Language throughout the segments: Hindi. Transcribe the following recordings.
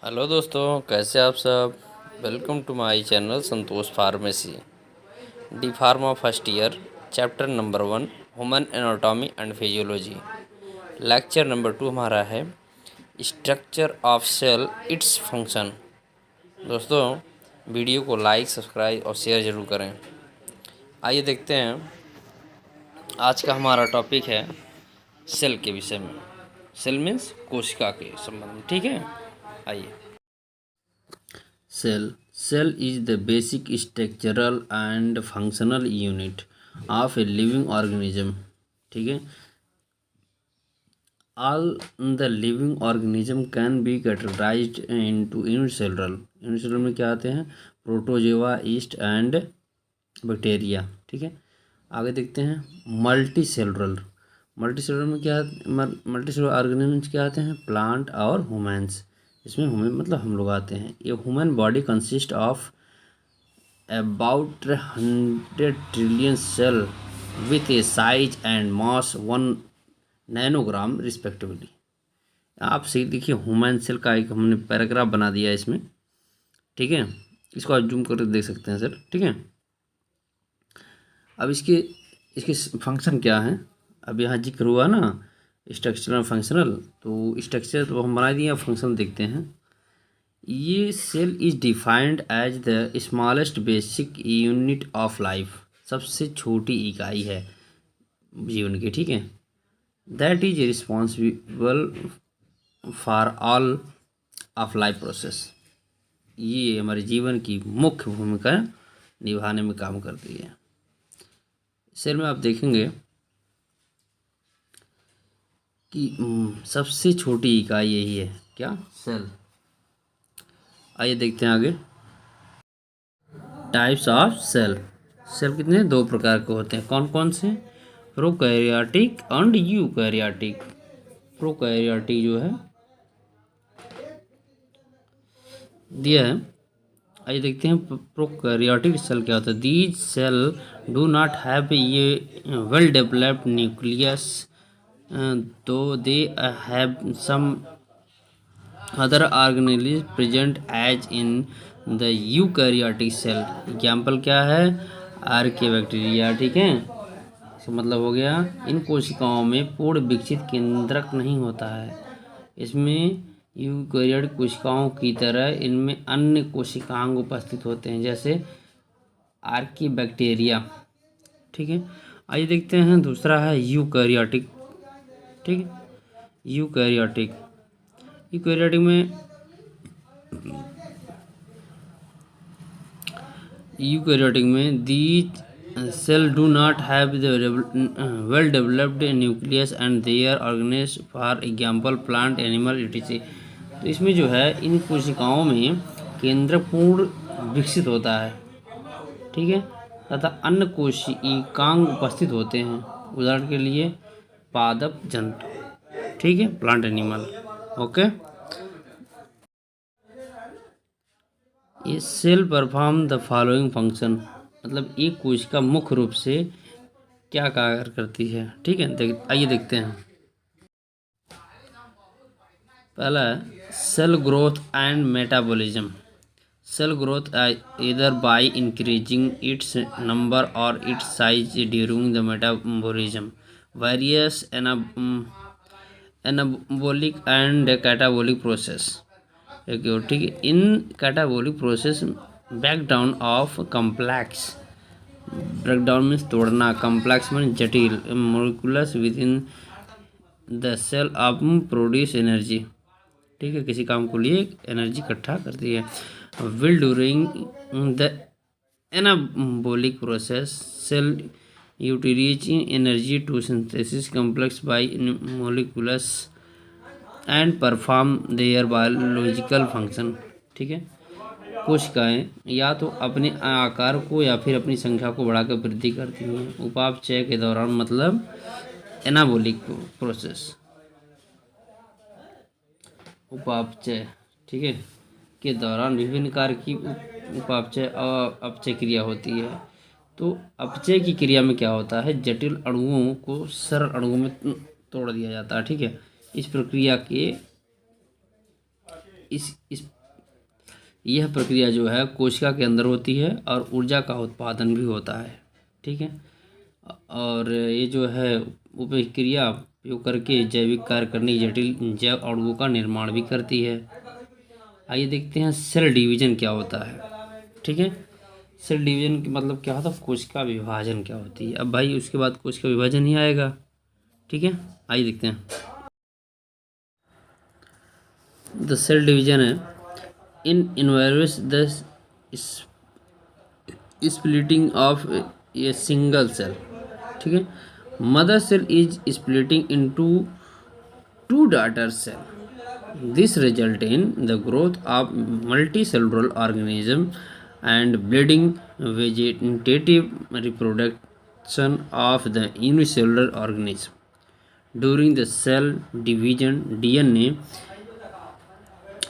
हेलो दोस्तों, कैसे आप सब। Welcome to my channel Santosh pharmacy. D pharma first year, chapter number 1, human anatomy and physiology. Lecture number 2 हमारा है structure of cell, its function. दोस्तों, वीडियो को लाइक, सब्सक्राइब और शेयर ज़रूर करें। आइए देखते हैं, आज का हमारा टॉपिक है सेल के विषय में। सेल मीन्स कोशिका के संबंध में, ठीक है। आइए। Cell is the basic structural and functional unit of a living organism. ठीक है। All the living organism can be categorized into unicellular. Unicellular में क्या आते हैं? Protozoa, east and bacteria. ठीक है। आगे देखते हैं मल्टीसेलुलर। मल्टीसेलुलर में क्या, मल्टीसेलुलर ऑर्गेनिजम्स क्या आते हैं? प्लांट और ह्यूमन्स। इसमें ह्यूमन मतलब हम लोग आते हैं। ये human body consist of about 100 trillion cell with a size and mass 1 nanogram respectively. आप सही देखिए, ह्यूमन सेल का एक हमने पैराग्राफ बना दिया है इसमें। ठीक है, इसको आप जूम करके देख सकते हैं सर। ठीक है। अब इसके इसके फंक्शन क्या है? अब यहाँ जिक्र हुआ ना स्ट्रक्चरल फंक्शनल, तो स्ट्रक्चर तो हम बना दिए, फंक्शन देखते हैं। ये cell is defined as the smallest basic unit of life. सबसे छोटी इकाई है जीवन की। ठीक है। That is responsible for all of life process. ये हमारे जीवन की मुख्य भूमिका निभाने में काम करती है। सेल में आप देखेंगे कि सबसे छोटी इकाई यही है, क्या? सेल। आइए देखते हैं आगे। Types of cell. सेल कितने? 2 प्रकार के होते हैं। कौन कौन से? Prokaryotic and eukaryotic. प्रोकैरियोटिक जो है दिया है। आइए देखते हैं प्रोकैरियोटिक सेल क्या होता है। These cell do not have ये well developed nucleus, though they have some other organelle present as in the eukaryotic cell. Example क्या है? आर्किया। ठीक है। इसका मतलब हो गया, इन कोशिकाओं में पूर्ण विकसित केंद्रक नहीं होता है। इसमें यूकैरियोटिक कोशिकाओं की तरह इनमें अन्य कोशिकांग उपस्थित होते हैं, जैसे आर्किया। ठीक है। आइए देखते हैं दूसरा है यूकैरियोटिक। ठीक है। यूकैरियोटिक में these cell do not have the well developed nucleus and their organelles, for example plant, animal, etc. तो इसमें जो है इन कोशिकाओं में केंद्र पूर्ण विकसित होता है। ठीक है। तथा अन्य कोशिकांग उपस्थित होते हैं, उदाहरण के लिए पादप जंतु। ठीक है, प्लांट, एनिमल। ओके। ये cell perform the following function. मतलब एक कोशिका मुख्य रूप से क्या कार्य करती है। ठीक है, आइए देखते हैं। पहला है cell growth and metabolism. Cell growth इधर बाय इंक्रीजिंग इट्स नंबर और its size during the metabolism. Various anabolic and catabolic process. ठीक है। In catabolic process breakdown of complex, breakdown means तोड़ना, कॉम्प्लेक्स मीन्स जटिल, molecules within the cell of produce energy. ठीक है, किसी काम को लिए एनर्जी इकट्ठा करती है। Will during the anabolic process cell utilise energy to synthesis complex biomolecules and perform their biological function. ठीक है। कोशिकाएं या तो अपने आकार को या फिर अपनी संख्या को बढ़ाकर वृद्धि करती हैं उपापचय के दौरान, मतलब एनाबॉलिक प्रोसेस, उपापचय। ठीक है, के दौरान विभिन्न कार्य की उपापचय और अपचय क्रिया होती है। तो अपचय की क्रिया में क्या होता है? जटिल अणुओं को सरल अणुओं में तोड़ दिया जाता है। ठीक है। इस प्रक्रिया के इस यह प्रक्रिया जो है कोशिका के अंदर होती है और ऊर्जा का उत्पादन भी होता है। ठीक है, और ये जो है उपक्रिया उपयोग करके जैविक कार्य करने जटिल जैव अणुओं का निर्माण भी करती है। आइए देखते हैं सेल डिवीजन क्या होता है। ठीक है, सेल डिवीजन का मतलब क्या होता है, कोशिका विभाजन क्या होती है। अब भाई उसके बाद कोशिका विभाजन ही आएगा। ठीक है, आइए देखते हैं। द सेल डिवीजन है involves the splitting of a single cell. ठीक है, mother cell is splitting into two daughter cell. This result in the growth of multicellular organism and bleeding vegetative reproduction of the unicellular organism. During the cell division, DNA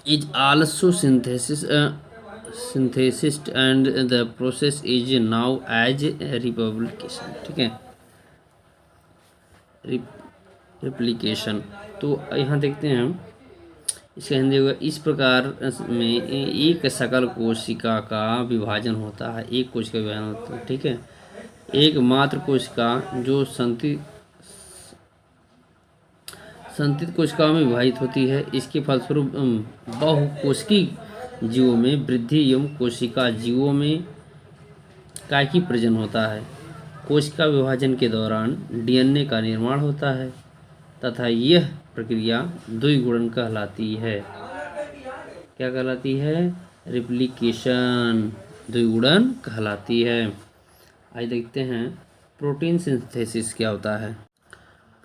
is also synthesized and the process is now as replication. ठीक है, रिप्लिकेशन। तो यहाँ देखते हैं हम, इसका हिंदी होगा, इस प्रकार में एक सकल कोशिका का विभाजन होता है, एक कोशिका विभाजन होता है। ठीक है, एक मात्र कोशिका जो संतित कोशिकाओं में विभाजित होती है। इसके फलस्वरूप बहुकोशिकी जीवों में वृद्धि एवं कोशिका जीवों में कायिकी प्रजनन होता है। कोशिका विभाजन के दौरान डीएनए का निर्माण होता है तथा यह प्रक्रिया द्विगुणन कहलाती है। क्या कहलाती है? रिप्लिकेशन, द्विगुणन कहलाती है। आइए देखते हैं प्रोटीन सिंथेसिस क्या होता है।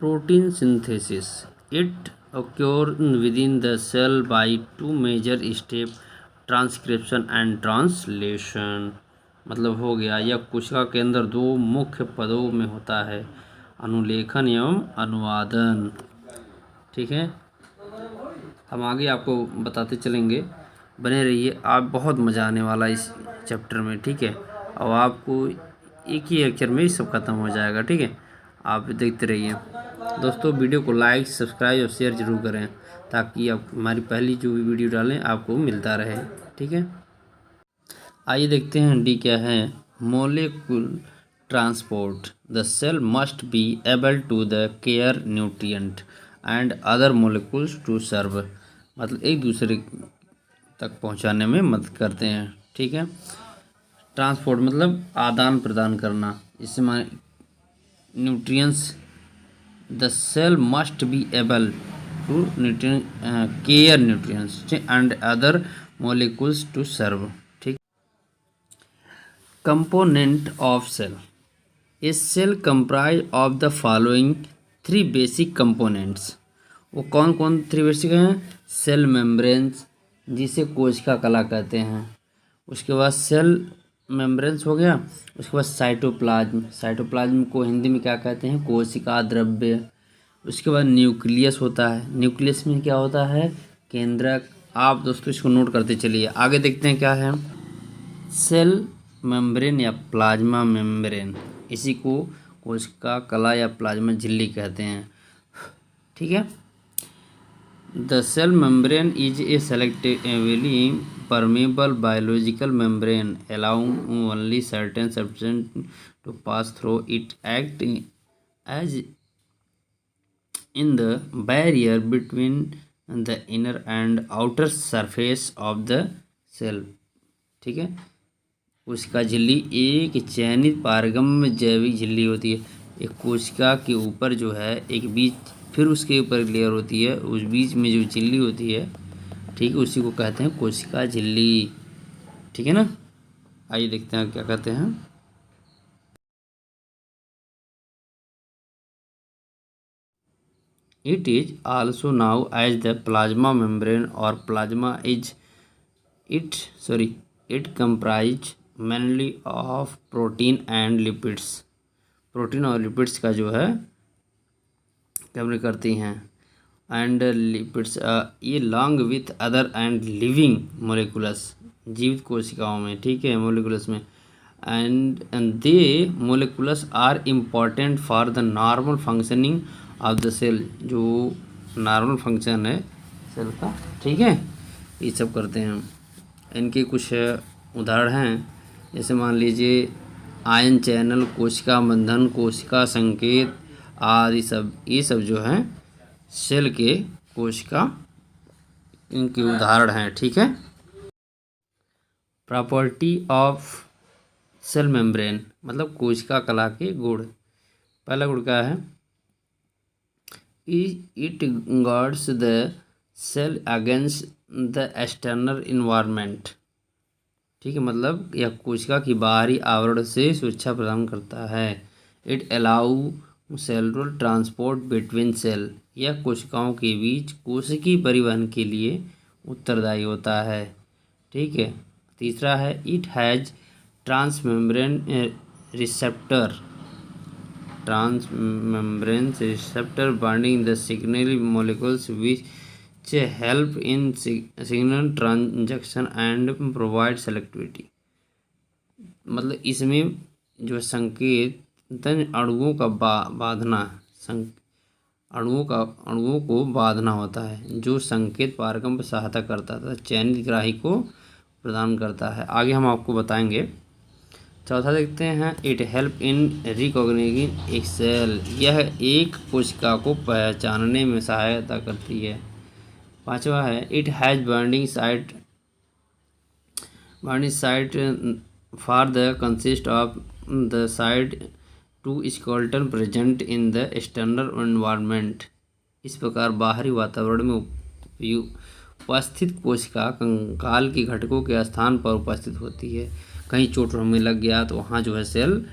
Protein synthesis it occur within the cell by two major step, transcription and translation. मतलब हो गया, यह कोशिका के अंदर दो मुख्य पदों में होता है, अनुलेखन एवं अनुवादन। ठीक है, हम आगे आपको बताते चलेंगे, बने रहिए आप, बहुत मज़ा आने वाला इस चैप्टर में। ठीक है, और आपको एक ही अक्षर में सब खत्म हो जाएगा। ठीक है, आप देखते रहिए दोस्तों। वीडियो को लाइक, सब्सक्राइब और शेयर ज़रूर करें ताकि आप हमारी पहली जो भी वीडियो डालें आपको मिलता रहे। ठीक है, आइए देखते हैं डी क्या है। Molecule transport, the cell must be able to the care nutrient and other molecules to serve. मतलब एक दूसरे तक पहुंचाने में मदद करते हैं। ठीक है, ट्रांसपोर्ट मतलब आदान प्रदान करना, इससे nutrients, the cell must be able to care nutrients and other molecules to serve. ठीक, component of cell, a cell comprise of the following three basic components. वो कौन कौन थ्री बेसिक हैं? सेल मेम्ब्रेन्स, जिसे कोशिका कला कहते हैं। उसके बाद सेल मेम्ब्रेन्स हो गया। उसके बाद साइटोप्लाज्म, साइटोप्लाज्म को हिंदी में क्या कहते हैं? कोशिका द्रव्य। उसके बाद न्यूक्लियस होता है, न्यूक्लियस में क्या होता है? केंद्रक। आप दोस्तों इसको नोट करते चलिए। आगे देखते हैं क्या है। सेल मेम्ब्रेन या प्लाज्मा मेम्ब्रेन, इसी को कोशिका कला या प्लाज्मा झिल्ली कहते हैं। ठीक है, the cell membrane is a selectively permeable biological membrane allowing only certain substances to pass through it, act as in the barrier between the inner and outer surface of the cell। ठीक है, कोशिका झिल्ली एक चयनित पारगम्य जैविक झिल्ली होती है। एक कोशिका के ऊपर जो है एक बीज, फिर उसके ऊपर लेयर होती है, उस बीच में जो झिल्ली होती है, ठीक है, उसी को कहते हैं कोशिका झिल्ली। ठीक है ना, आइए देखते हैं क्या कहते हैं। It is also known as the plasma membrane और plasma is it comprise mainly of protein and lipids. Protein और लिपिड्स का जो है कैमरे करती हैं, एंड लिपिड्स ये long with other and living molecules, जीवित कोशिकाओं में। ठीक है, मोलिकुलस में, and they molecules are important for the normal functioning of the cell, जो नॉर्मल फंक्शन है सेल का। ठीक है, ये सब करते हैं। इनके कुछ उदाहरण हैं, जैसे मान लीजिए आयन चैनल, कोशिका बंधन, कोशिका संकेत आदि सब, ये सब जो हैं सेल के कोशिका इनके उदाहरण हैं। ठीक है। प्रॉपर्टी ऑफ सेल मेम्ब्रेन मतलब कोशिका कला के गुण। पहला गुण क्या है? It guards the cell against the external environment. ठीक है, मतलब यह कोशिका की बाहरी आवरण से सुरक्षा प्रदान करता है। It allow cellular transport between cell, यह कोशिकाओं के बीच कोशिकीय परिवहन के लिए उत्तरदायी होता है। ठीक है। तीसरा है it has transmembrane receptor binding the signal molecules which help in signal transaction and provide selectivity. मतलब इसमें जो संकेत अणुओं का बांधना, अणुओं को बांधना होता है, जो संकेत पारगम पर सहायता करता था, चयनित ग्राही को प्रदान करता है। आगे हम आपको बताएंगे। चौथा देखते हैं इट हेल्प इन रिकॉग्निजिंग एक सेल, यह एक कोशिका को पहचानने में सहायता करती है। पांचवा है it has binding site for the consist of the cytoskeleton present in the external environment. इस प्रकार बाहरी वातावरण में उपस्थित कोशिका कंकाल के घटकों के स्थान पर उपस्थित होती है। कहीं चोट हमें लग गया तो वहाँ जो है सेल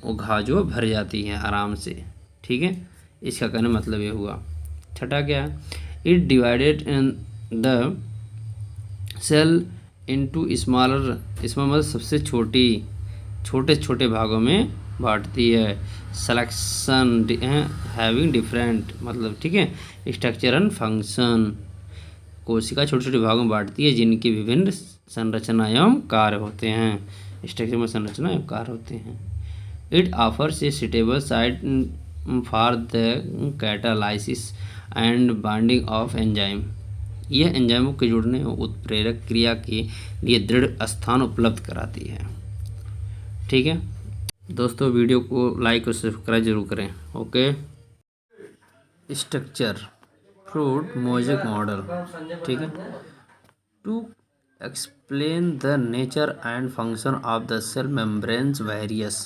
वो घाव जो भर जाती हैं आराम से। ठीक है, इसका कहने मतलब ये हुआ। छठा क्या? It divided the cell into smaller मतलब सबसे छोटे छोटे भागों में बांटती है। सिलेक्शन हैविंग डिफरेंट मतलब ठीक है स्ट्रक्चर एंड फंक्शन, कोशिका छोटे छोटे भागों में बांटती है जिनके विभिन्न संरचना एवं कार्य होते हैं। स्ट्रक्चर में संरचना एवं कार्य होते हैं। It offers a suitable site for the catalysis and binding of enzyme, यह एंजाइमों के जुड़ने और उत्प्रेरक क्रिया के लिए दृढ़ स्थान उपलब्ध कराती है। ठीक है दोस्तों, वीडियो को लाइक और सब्सक्राइब जरूर करें। Okay. Structure fluid mosaic model. ठीक है। To explain the nature and function of the cell membranes, various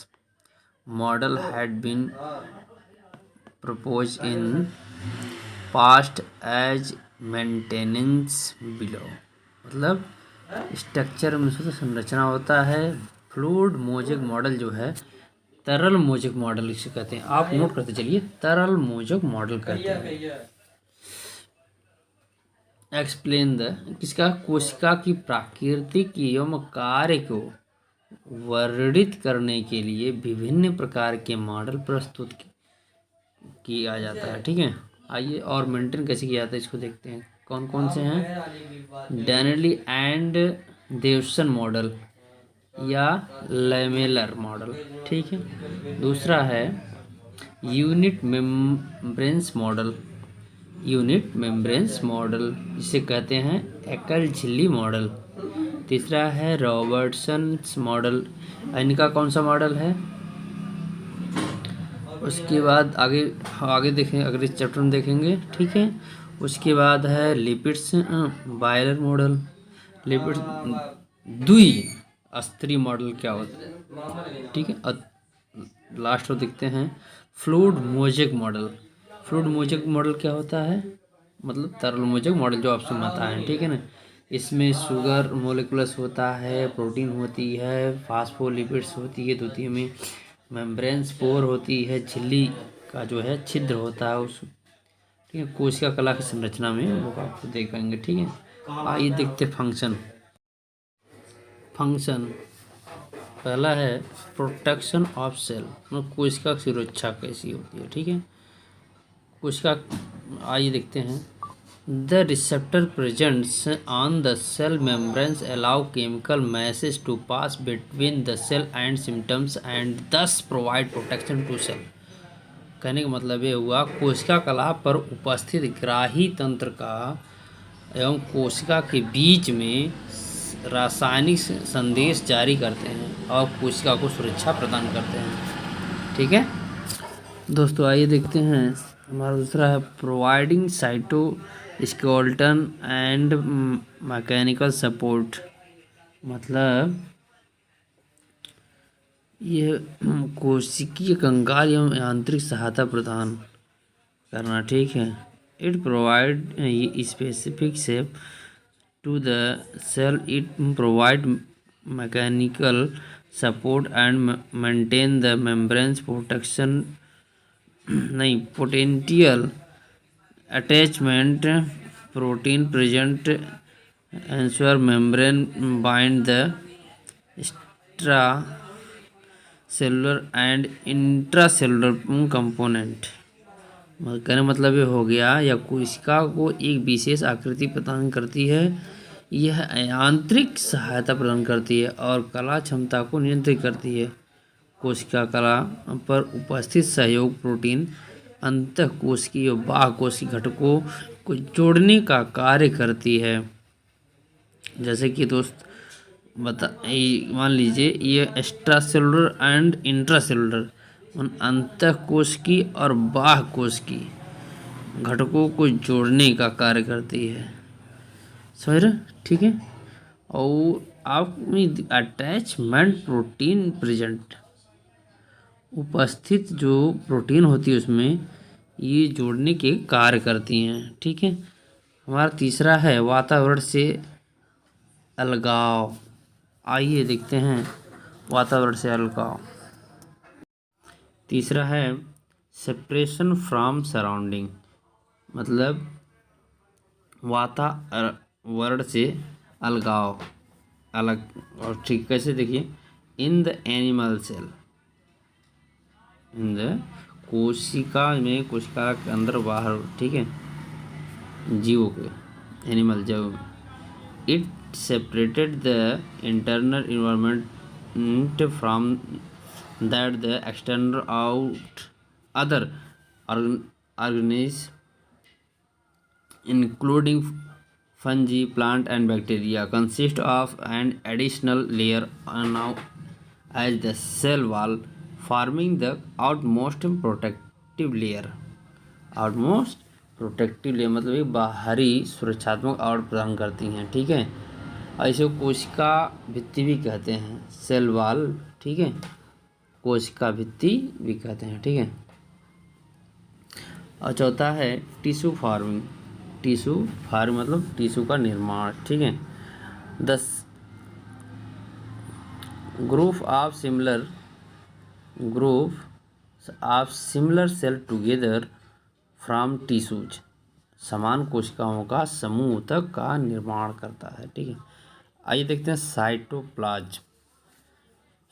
model had been proposed in past as maintenance below। मतलब स्ट्रक्चर में संरचना होता है। फ्लूइड मोज़ेक मॉडल जो है, तरल मोज़ेक मॉडल इसे कहते हैं। आप नोट करते चलिए, तरल मोज़ेक मॉडल कहते हैं। एक्सप्लेन द किसका? कोशिका की प्राकृतिक एवं कार्य को वर्णित करने के लिए विभिन्न प्रकार के मॉडल प्रस्तुत किया जाता है। ठीक है, आइए और मेंटेन कैसे किया जाता है इसको देखते हैं। कौन कौन से हैं? डैनली एंड देवसन मॉडल या लेमेलर मॉडल। ठीक है। दूसरा है unit membranes model, unit membranes model जिसे कहते हैं एकल झिल्ली मॉडल। तीसरा है रॉबर्टसन्स मॉडल। इनका कौन सा मॉडल है? उसके बाद आगे देखें, अगले चैप्टर में देखेंगे। ठीक है। उसके बाद है लिपिड्स बायलर मॉडल। लिपिड्स द्विअस्तरीय मॉडल क्या होता है? ठीक है। लास्ट में देखते हैं fluid mosaic model. Fluid mosaic model क्या होता है? मतलब तरल मोज़ेक मॉडल जो आपसे बताएं। ठीक है ना, इसमें शुगर मोलिकुलस होता है, प्रोटीन होती है, फास्फोलिपिड्स होती है, द्वितीय में मेम्ब्रेन स्पोर होती है, झिल्ली का जो है छिद्र होता है उस। ठीक है, कोशिका कला की संरचना में वो आपको देखेंगे। ठीक है, आइए देखते फंक्शन। पहला है प्रोटेक्शन ऑफ सेल, मतलब कोशिका की सुरक्षा कैसी होती है। ठीक है, कोशिका आइए देखते हैं। The receptor presents on the cell membranes allow chemical message to pass between the cell and symptoms and thus provide protection to cell. कहने का मतलब ये हुआ कोशिका कला पर उपस्थित ग्राही तंत्र का एवं कोशिका के बीच में रासायनिक संदेश जारी करते हैं और कोशिका को सुरक्षा प्रदान करते हैं। ठीक है दोस्तों, आइए देखते हैं हमारा दूसरा है providing cytoskeleton and mechanical support. मतलब ये कोशिकीय कंकाल एवं यांत्रिक सहायता प्रदान करना। ठीक है, it provide specific shape to the cell, it provide mechanical support and maintain the membranes protection नहीं potential attachment protein present ensure membrane bind the extracellular and intracellular component. कहने मतलब ये हो गया, या कोशिका को एक विशेष आकृति प्रदान करती है, यह यांत्रिक सहायता प्रदान करती है और कला क्षमता को नियंत्रित करती है। कोशिका कला पर उपस्थित सहयोग प्रोटीन अंतःकोशिकीय और बाह्यकोशिकीय घटकों को जोड़ने का कार्य करती है। जैसे कि दोस्त मान लीजिए ये एक्स्ट्रासेलुलर एंड इंट्रासेलुलर अंतःकोशिकीय और बाह्यकोशिकीय घटकों को जोड़ने का कार्य करती है। समझ रहे? ठीक है। और आप में अटैचमेंट प्रोटीन प्रेजेंट, उपस्थित जो प्रोटीन होती है उसमें ये जोड़ने के कार्य करती हैं। ठीक है। हमारा तीसरा है वातावरण से अलगाव। आइए देखते हैं वातावरण से अलगाव। तीसरा है सेपरेशन फ्रॉम सराउंडिंग, मतलब वातावरण से अलगाव, अलग। और ठीक कैसे देखिए, in the animal cell, in the कोशिका में, कोशिका के अंदर बाहर, ठीक है, जीवों के, एनिमल, जब it separated the internal environment from that the external out other organisms including fungi, plant and bacteria consist of an additional layer now as the cell wall, forming the outmost protective layer। outmost protective layer मतलब एक बाहरी सुरक्षात्मक आवरण प्रदान करती हैं। ठीक है, ऐसे कोशिका भित्ति भी कहते हैं, सेल वॉल। ठीक है, कोशिका भित्ति भी कहते हैं। ठीक है। और चौथा है टिश्यू फार्मिंग। टिश्यू फार्मिंग मतलब टिश्यू का निर्माण। ठीक है, 10 group of similar cell together from tissues, समान कोशिकाओं का समूह तक का निर्माण करता है। ठीक है। आइए देखते हैं साइटोप्लाज्म।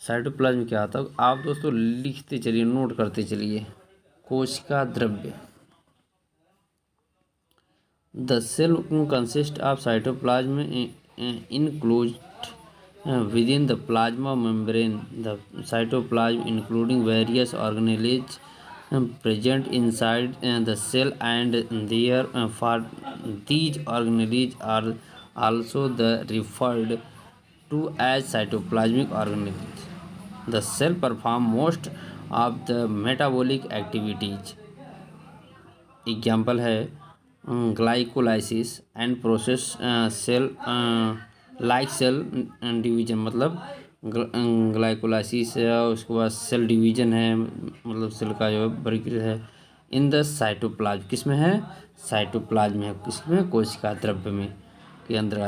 साइटोप्लाज्म क्या होता है? आप दोस्तों लिखते चलिए, नोट करते चलिए। कोशिका द्रव्य, the cell consist of cytoplasm enclosed within the plasma membrane, the cytoplasm including various organelles present inside the cell, and there for these organelles are also the referred to as cytoplasmic organelles. The cell perform most of the metabolic activities. Example है glycolysis and process cell like cell division, मतलब ग्लाइकोलाइसिस है, उसके बाद सेल डिवीजन है, मतलब सेल का जो है प्रक्रिया है। इन द साइटोप्लाज्म, किस में है? साइटोप्लाज्म है, किसमें? कोशिका द्रव्य में के अंदर।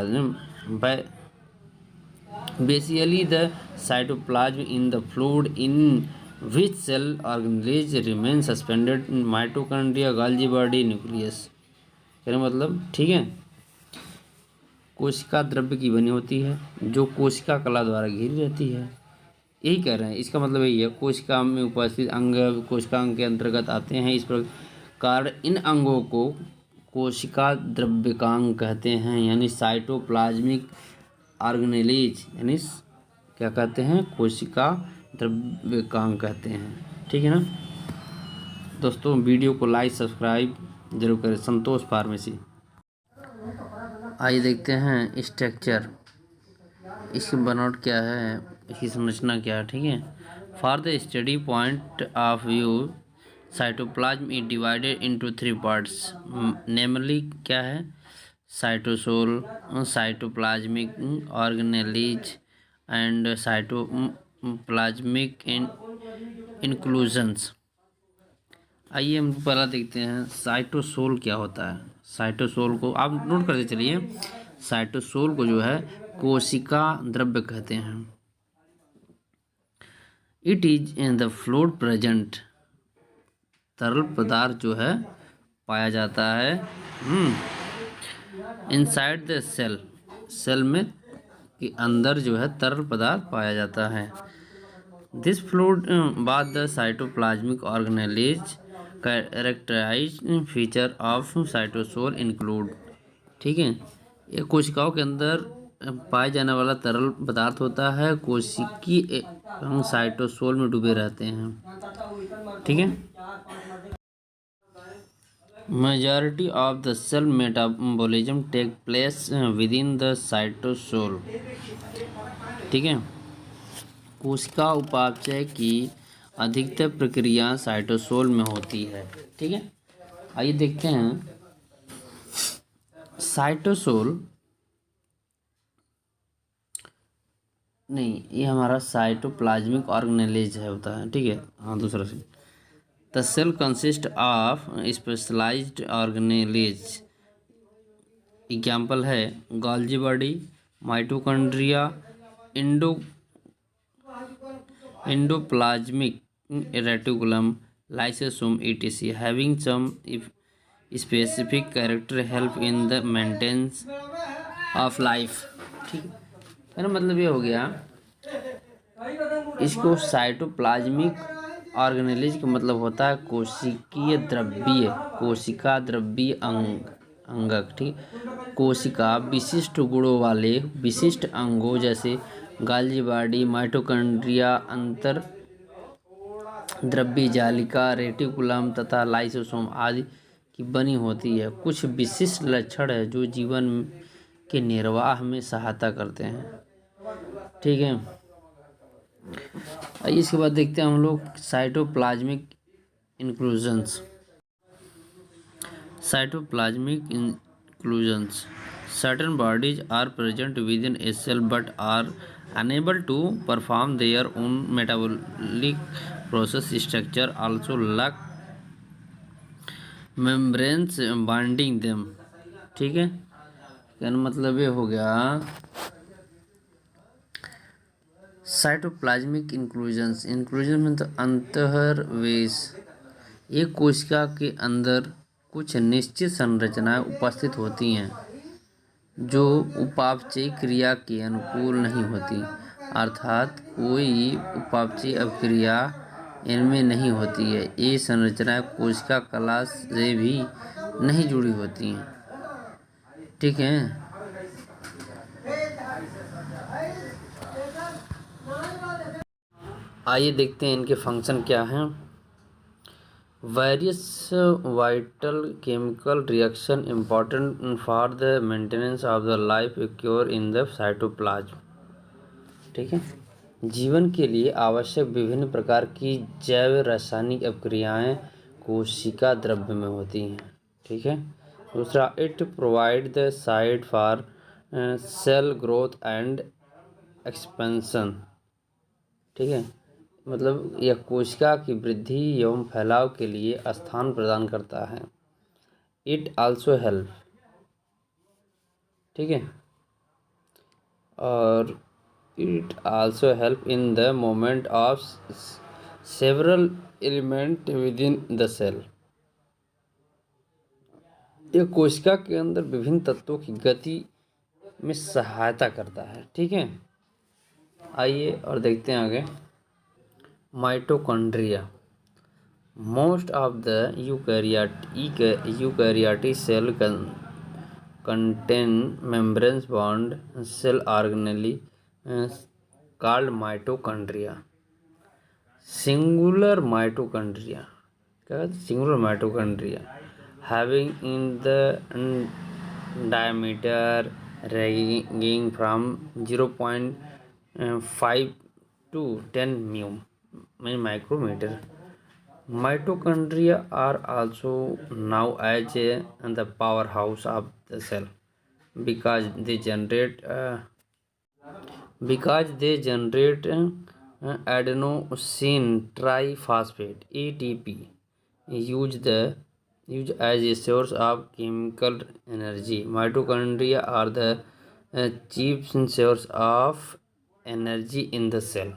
Basically the cytoplasm in the fluid in which cell organelles remain suspended mitochondria, Golgi body, nucleus. कहने मतलब, ठीक है, कोशिका द्रव्य की बनी होती है जो कोशिका कला द्वारा घिरी रहती है। यही कह रहे हैं, इसका मतलब यही है, कोशिका में उपस्थित अंग कोशिकांग के अंतर्गत आते हैं। इस प्रकार इन अंगों को कोशिका द्रव्यकांग कहते हैं, यानी साइटोप्लाज्मिक ऑर्गेनेल्स, यानी क्या कहते हैं? कोशिका द्रव्यकांग कहते हैं। ठीक है ना दोस्तों, वीडियो को लाइक सब्सक्राइब जरूर करें। संतोष फार्मेसी। आइए देखते हैं स्ट्रक्चर, इसकी बनावट क्या है, इसकी संरचना क्या है। ठीक है, for the study point of view cytoplasm is divided into 3 parts, namely क्या है, cytosol, cytoplasmic organelles and cytoplasmic inclusions. आइए हम पहला देखते हैं साइटोसोल क्या होता है। साइटोसोल को आप नोट करते चलिए, साइटोसोल को जो है कोशिका द्रव्य कहते हैं। It is in the fluid present, तरल पदार्थ जो है पाया जाता है इनसाइड द सेल, सेल में के अंदर जो है तरल पदार्थ पाया जाता है। दिस फ्लूइड बाद the cytoplasmic organelles characterise feature of cytosol include. ठीक है, ये कोशिकाओं के अंदर पाए जाने वाला तरल पदार्थ होता है, कोशिकी साइटोसोल में डूबे रहते हैं। ठीक है, majority of the cell metabolism take place within the cytosol. ठीक है, कोशिका उपापचय की अधिकतर प्रक्रिया साइटोसोल में होती है। ठीक है, आइए देखते हैं साइटोसोल, नहीं ये हमारा साइटोप्लाज्मिक ऑर्गेनेलीज है होता है। ठीक है, हाँ दूसरा से the cell consist of specialized organelles. Example है Golgi body, mitochondria, endoplasmic reticulum, lysosome etc having some specific character help in the maintenance of life। ठीक है, मेरा मतलब ये हो गया, इसको साइटोप्लाज्मिक ऑर्गेनेलिज का मतलब होता है कोशिकीय द्रव्यीय, कोशिका द्रव्यीय अंगक। ठीक, कोशिका विशिष्ट गुणों वाले विशिष्ट अंगों जैसे गोल्जी बॉडी, माइटोकॉन्ड्रिया, अंतर द्रव्य जालिका, रेटिकुलम तथा लाइसोसोम आदि की बनी होती है। कुछ विशिष्ट लक्षण है जो जीवन के निर्वाह में सहायता करते हैं। ठीक है, इसके बाद देखते हैं हम लोग cytoplasmic inclusions. Cytoplasmic inclusions, certain bodies are present within a cell but are unable to perform their own metabolic process. Structure also lack membranes binding them। ठीक है, कहने मतलब ये हो गया साइटोप्लाज्मिक इंक्लूजन्स, इंक्लूजन में तो अंतर्वेश, एक कोशिका के अंदर कुछ निश्चित संरचनाएं उपस्थित होती हैं जो उपापचयी क्रिया के अनुकूल नहीं होती, अर्थात कोई उपापचयी अभिक्रिया इनमें नहीं होती है। ये संरचनाएं कोशिका कला से भी नहीं जुड़ी होती हैं। ठीक है, आइए देखते हैं इनके फंक्शन क्या हैं। Various vital chemical reaction important for the maintenance of the life occur in the cytoplasm. ठीक है, जीवन के लिए आवश्यक विभिन्न प्रकार की जैव रासायनिक अभिक्रियाएं कोशिका द्रव्य में होती हैं। ठीक है, दूसरा it provide the site for sale growth and expansion. ठीक है, मतलब यह कोशिका की वृद्धि एवं फैलाव के लिए स्थान प्रदान करता है। इट आल्सो हेल्प, ठीक है, और it also help in the movement of several element within the cell. यह कोशिका के अंदर विभिन्न तत्वों की गति में सहायता करता है। ठीक है, आइए और देखते हैं आगे। Mitochondria, most of the eukaryotic cell contain membrane bound cell organelle called mitochondria। singular mitochondria, क्या कहते हैं, singular mitochondria having in the diameter ranging from 0.5 to 10 micrometer. Mitochondria are also now as the powerhouse of the cell because they generate adenosine triphosphate ATP, used as a source of chemical energy. Mitochondria are the chief source of energy in the cell.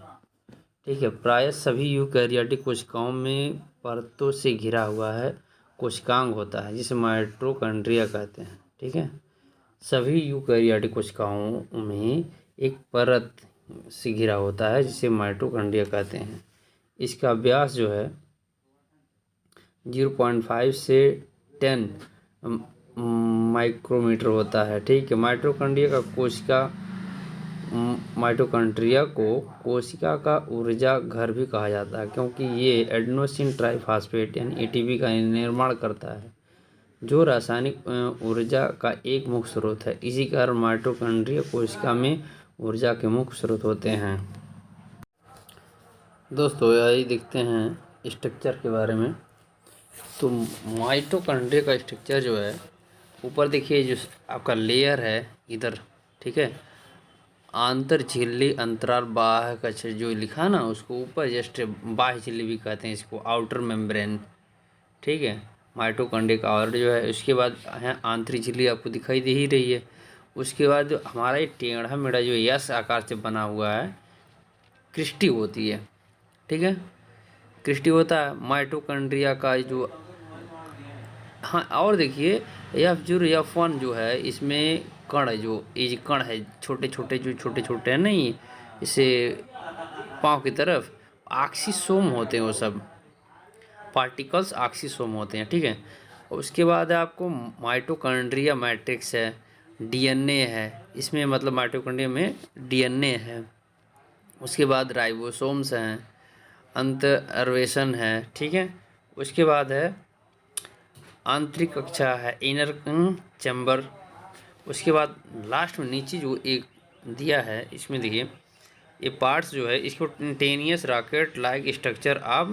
ठीक है, प्राय सभी यूकैरियोटिक कोशिकाओं में परतों से घिरा हुआ है कोशिकांग होता है जिसे माइटोकॉन्ड्रिया कहते हैं। ठीक है, सभी यूकैरियोटिक कोशिकाओं में एक परत से घिरा होता है जिसे माइटोकॉन्ड्रिया कहते हैं। इसका व्यास जो है 0.5 से 10 माइक्रोमीटर होता है। ठीक है, माइटोकॉन्ड्रिया को कोशिका का ऊर्जा घर भी कहा जाता है क्योंकि ये एडेनोसिन ट्राइफॉस्फेट यानी एटीपी का निर्माण करता है जो रासायनिक ऊर्जा का एक मुख्य स्रोत है। इसी कारण माइटोकॉन्ड्रिया कोशिका में ऊर्जा के मुख्य स्रोत होते हैं। दोस्तों यही देखते हैं स्ट्रक्चर के बारे में। तो माइटोकॉन्ड्रिया का स्ट्रक्चर जो है, ऊपर देखिए जो आपका लेयर है इधर, ठीक है, आंतर झिल्ली अंतराल बाह्य कक्ष जो लिखा ना, उसको ऊपर जस्ट बाह्य झिल्ली भी कहते हैं इसको, आउटर मेम्ब्रेन। ठीक है, माइटोकॉन्ड्रिया का और जो है, उसके बाद है आंतरिक झिल्ली आपको दिखाई दे ही रही है। उसके बाद जो हमारा ये टेढ़ा मेढ़ा जो यस आकार से बना हुआ है क्रिस्टी होती है। ठीक है, क्रिस्टी होता है माइटोकॉन्ड्रिया का जो। हाँ, और देखिए F0 F1 जो है, इसमें कण जो ये कण है छोटे छोटे हैं नहीं, इसे पाँव की तरफ ऑक्सीसोम होते हैं, वो सब पार्टिकल्स ऑक्सीसोम होते हैं। ठीक है, उसके बाद आपको माइटोकॉन्ड्रिया मैट्रिक्स है, डीएनए है इसमें, मतलब माइटोकॉन्ड्रिया में डीएनए है। उसके बाद राइबोसोम्स हैं, अंतर्वेशन है। ठीक है, उसके बाद है आंतरिक कक्षा है, इनर चैम्बर। उसके बाद लास्ट में नीचे जो एक दिया है, इसमें देखिए ये पार्ट्स जो है, इसको tenuous rocket like structure of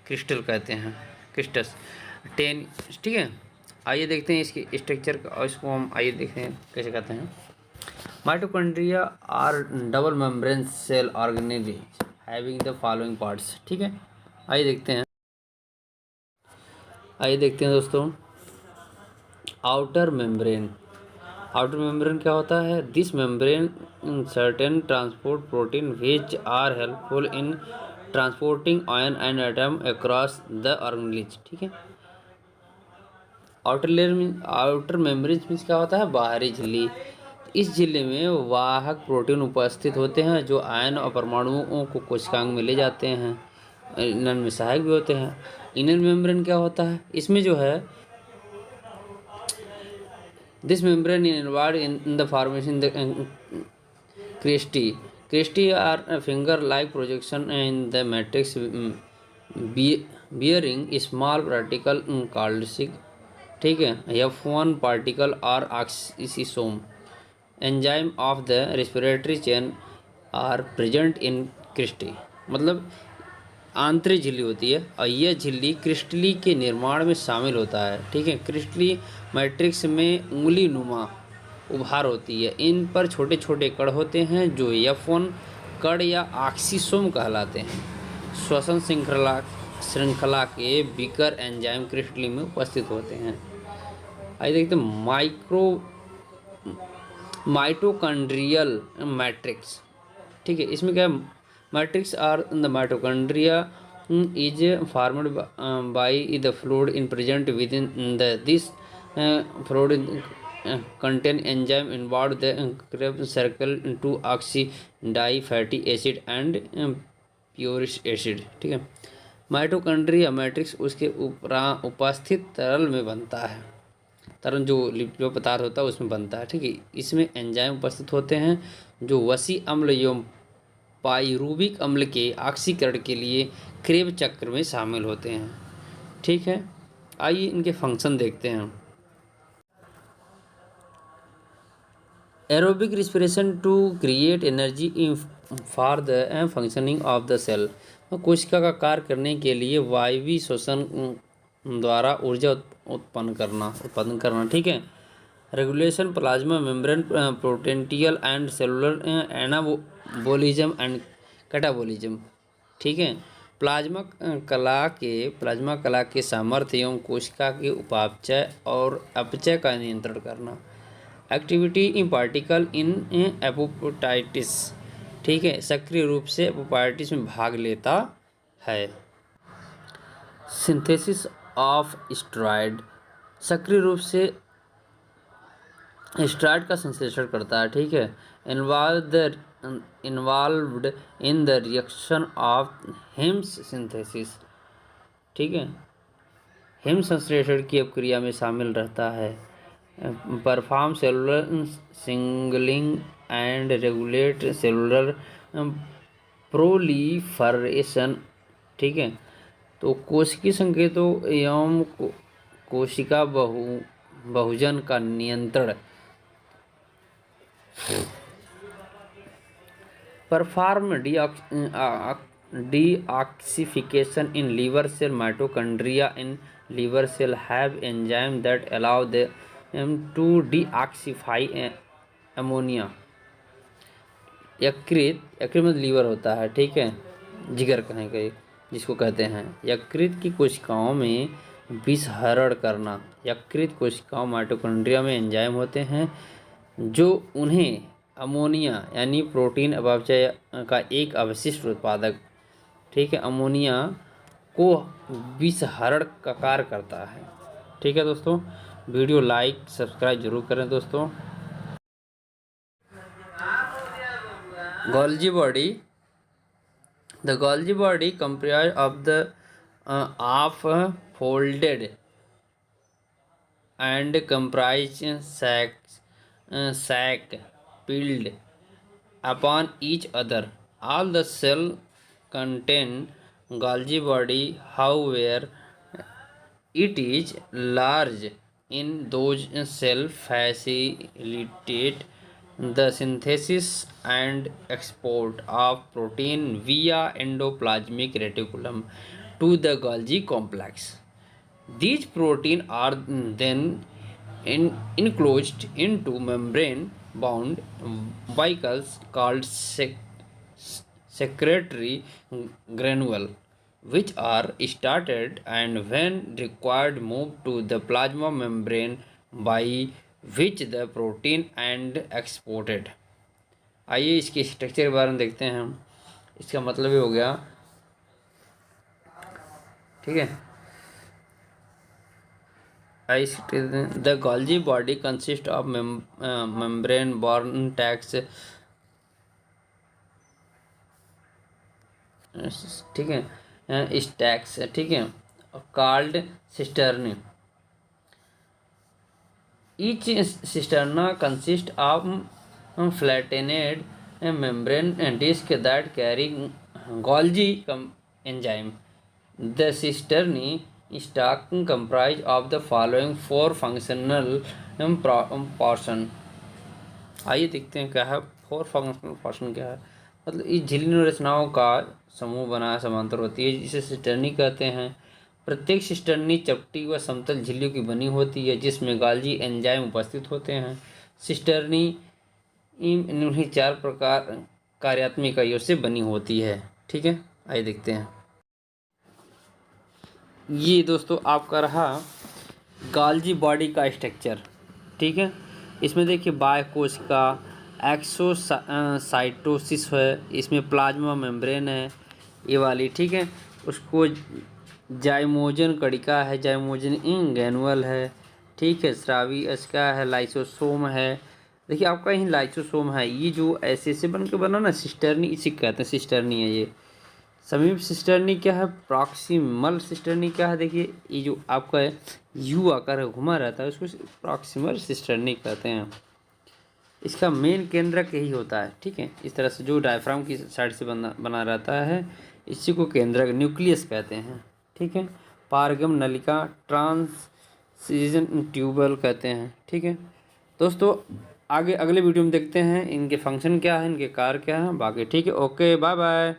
crystal कहते हैं, क्रिस्टस टेन। ठीक है, आइए देखते हैं इसके स्ट्रक्चर का, और इसको हम आइए देखते हैं कैसे कहते हैं। Mitochondria are double membrane cell organelle having the following parts. ठीक है, आइए देखते हैं दोस्तों। आउटर मेम्ब्रेन क्या होता है? This membrane certain transport protein which are helpful in transporting ion and atom across the organelles. ठीक है, आउटर मेम्ब्रेन मीन्स क्या होता है? बाहरी झिल्ली। इस झिल्ली में वाहक प्रोटीन उपस्थित होते हैं जो आयन और परमाणुओं को कोशिकांग में ले जाते हैं। इनर में सहायक भी होते हैं। इनर मेम्ब्रेन क्या होता है? इसमें जो है this membrane involve in the formation the cristae are finger like projection in the matrix bearing small particle called sick. ठीक है, F1 पार्टिकल और oxysome enzyme of the respiratory chain are present in cristae. मतलब आंतरिक झिल्ली होती है और यह झिल्ली क्रिस्टली के निर्माण में शामिल होता है। ठीक है, क्रिस्टली मैट्रिक्स में उंगली नुमा उभार होती है। इन पर छोटे छोटे कण होते हैं जो F1 कण या ऑक्सीसोम कहलाते हैं। श्वसन श्रृंखला के बिकर एंजाइम क्रिस्टली में उपस्थित होते हैं। आइए देखते हैं माइटोकॉन्ड्रियल मैट्रिक्स। ठीक है, इसमें क्या है? Matrix are the mitochondria is formed by the fluid in present with in this fluid contain enzyme involved the Krebs circle to oxidized fatty acid and puric acid। ठीक है, माइटोकॉन्ड्रिया मैट्रिक्स उसके उपस्थित तरल में बनता है। तरल जो पदार्थ होता है उसमें बनता है। ठीक है, इसमें एंजाइम उपस्थित होते हैं जो वसी अम्ल एवं पाइरूविक अम्ल के ऑक्सीकरण के लिए क्रेब चक्र में शामिल होते हैं। ठीक है, आइए इनके फंक्शन देखते हैं। Aerobic respiration to create energy for the functioning of the cell. कोशिका का कार्य करने के लिए वायवीय श्वसन द्वारा ऊर्जा उत्पन्न करना, ठीक है। Regulation plasma membrane potential and cellular anabolism and catabolism, ठीक है। प्लाज्मा कला के सामर्थ्य एवं कोशिका के उपापचय और अपचय का नियंत्रण करना। Activity in particle in apoptosis, ठीक है, सक्रिय रूप से एपोप्टोसिस में भाग लेता है। सिंथेसिस ऑफ स्टेरॉयड, सक्रिय रूप से स्टेरॉयड का संश्लेषण करता है, ठीक है। Involved in the reaction of haems synthesis, ठीक है, हिम संश्लेषण की प्रक्रिया में शामिल रहता है। Perform cellular singling and regulate cellular proliferation, ठीक है। तो कोशिकीय संकेतों एवं कोशिका बहुजन का नियंत्रण। Perform deoxification in liver cell. Mitochondria in liver cell have enzyme that allow them to deoxify ammonia. यकृत में लीवर होता है, ठीक है, जिगर कहेंगे जिसको कहते हैं। यकृत की कोशिकाओं में विषहरण करना। यकृत कोशिकाओं माइटोकॉन्ड्रिया में एंजाइम होते हैं जो उन्हें अमोनिया यानी प्रोटीन अपचय का एक अवशिष्ट उत्पादक, ठीक है, अमोनिया को विषहरण का कार्य करता है, ठीक है। दोस्तों वीडियो लाइक सब्सक्राइब जरूर करें दोस्तों। Golgi body, the Golgi body comprise of the of folded and comprise sac peeled upon each other. All the cell contain Golgi body, however, it is large in those cell facilitate the synthesis and export of protein via endoplasmic reticulum to the Golgi complex. These proteins are then enclosed into membrane-bound vesicles called secretory granule, which are started and when required moved to the plasma membrane by which the protein and exported. आइए इसके स्ट्रक्चर के बारे में देखते हैं हम। इसका मतलब ये हो गया, ठीक है। The Golgi body consists of membrane-borne sacs, ठीक है, stacks, ठीक है, called cisternae. Each cisterna consists of flattened membrane disc that carry Golgi enzyme. The cisternae stack comprise of the following four functional portion. आइए देखते हैं क्या है फोर फंक्शनल पोर्शन क्या है। मतलब इस झिल्ली रचनाओं का समूह बना समांतर होती है जिसे सिस्टर्नी कहते हैं। प्रत्येक सिस्टर्नी चपटी व समतल झिल्लियों की बनी होती है जिसमें गाल्जी एंजाइम उपस्थित होते हैं। सिस्टर्नी इन्हीं चार प्रकार कार्यात्मक इकाइयों से बनी होती है, ठीक है। आइए देखते हैं। ये दोस्तों आपका रहा गाल्जी बॉडी का स्ट्रक्चर, ठीक है। इसमें देखिए बाह्यकोशिका एक्सोसाइटोसिस है, इसमें प्लाज्मा मेम्ब्रेन है ये वाली, ठीक है। उसको जाइमोजन कणिका है, जाइमोजन ग्रैन्युल है, ठीक है। स्रावी इसका है, लाइसोसोम है। देखिए आपका यही लाइसोसोम है। ये जो ऐसे बन के बना ना सिस्टर्नी, इसी कहते हैं सिस्टर्नी है ये। समीप सिस्टर्नी क्या है, प्रॉक्सिमल सिस्टर्नी क्या है, देखिए ये जो आपका है यू आकार घुमा रहता है उसको प्रॉक्सिमल सिस्टर्नी कहते हैं। इसका मेन केंद्रक यही होता है, ठीक है। इस तरह से जो डायफ्राम की साइड से बना रहता है इसी को केंद्रक न्यूक्लियस कहते हैं, ठीक है। पारगम नलिका ट्रांसिशन ट्यूबल कहते हैं, ठीक है। दोस्तों आगे अगले वीडियो में देखते हैं इनके फंक्शन क्या है, इनके कार्य क्या है बाकी। ठीक है, ओके, बाय बाय।